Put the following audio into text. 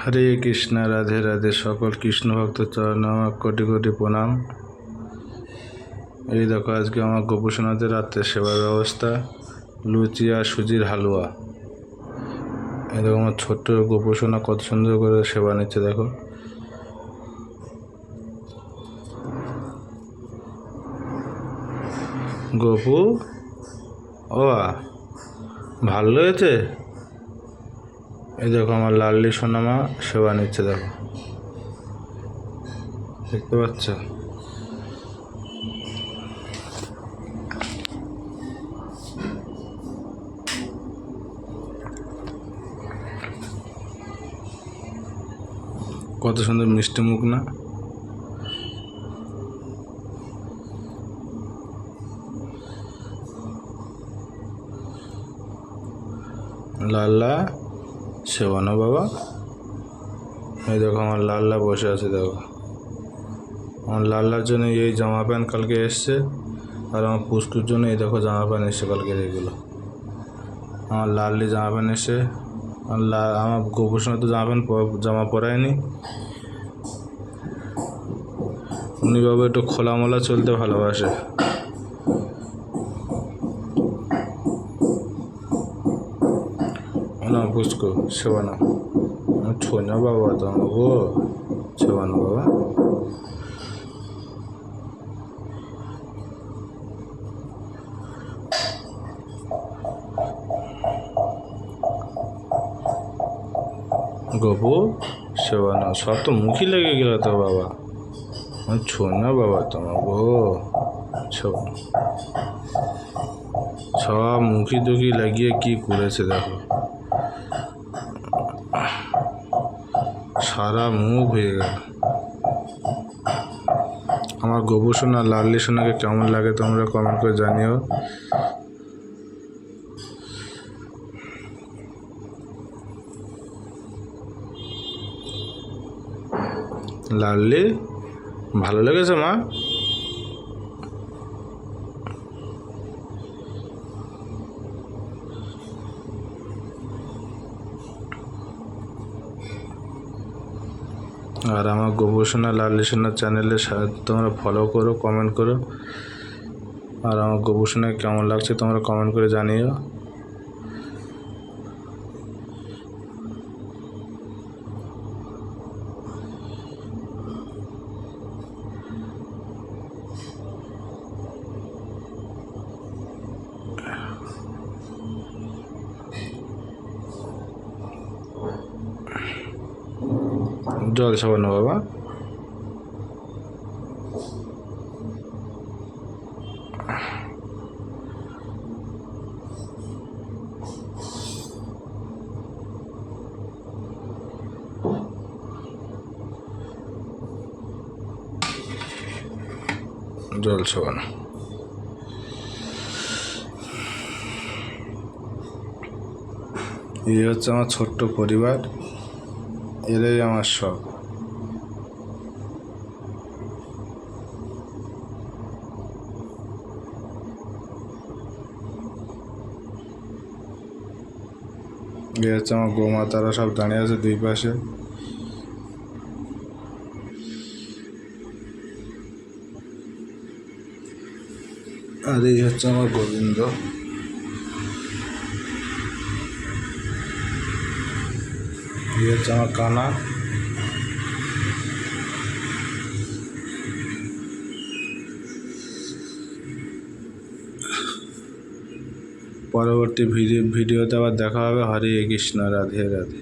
হরে কৃষ্ণ, রাধে রাধে। সকল কৃষ্ণ ভক্ত চরণে আমার কোটি কোটি প্রণাম। এই দেখো, আজকে আমার গোপুসোনাদের রাত্রে সেবার ব্যবস্থা, লুচি আর সুজির হালুয়া। এই দেখো আমার ছোট্ট গোপুসোনা কত সুন্দর করে সেবা নিচ্ছে। দেখো, গোপু ও ভালো হয়েছে। এই দেখো আমার লাল্লি সোনামা সেবা নিচ্ছে। দেখো, দেখতে পাচ্ছ? কত সুন্দর মিষ্টি মুখ না? লাল্লা সেবানো বাবা। এই দেখো আমার লাল্লা বসে আছে। দেখো, আমার লাল্লার জন্য এই জামা প্যান্ট কালকে এসছে, আর আমার পুষ্কুর জন্য এই দেখো জামা প্যান্ট এসছে কালকের। এগুলো আমার লাল্লি জামা প্যান্ট এসে, আমার গোপুসোনা তো জামা পরায়নি। উনি বাবু একটু খোলামোলা চলতে ভালোবাসে। না পুষ্কু সেবানো, ছোনা বাবা তো আমার গো, সেবানো বাবা। গপু সেবানো, সব তো মুখই লেগে গেল তো বাবা। ছোনা বাবা তোমার গো, সব মুখি টুকি লাগিয়ে কি করেছে দেখো, সারা মুখ হয়ে গেল। আমার গোপু সোনা লাল্লি সোনাকে কেমন লাগে তোমরা কমেন্ট করে জানিও। লাল্লি ভালো লেগেছে মা? আর আমার গোপুসোনা লাল্লি সোনার চ্যানেলে তোমরা ফলো করো, কমেন্ট করো। আর আমার গোপুসোনাকে কেমন লাগছে তোমরা কমেন্ট করে জানিও। জল সাবানো বাবা। জল সাবানো। এই হচ্ছে আমার ছোট্ট পরিবার, এরাই আমার সব। এই হচ্ছে আমার গোমাতারা, সব দাঁড়িয়ে আছে দুই পাশে। আর এই হচ্ছে আমার গোবিন্দ। এই হচ্ছে আমার কানা। পরবর্তী ভিডিওতে আবার দেখা হবে। হরে কৃষ্ণ, রাধে রাধে।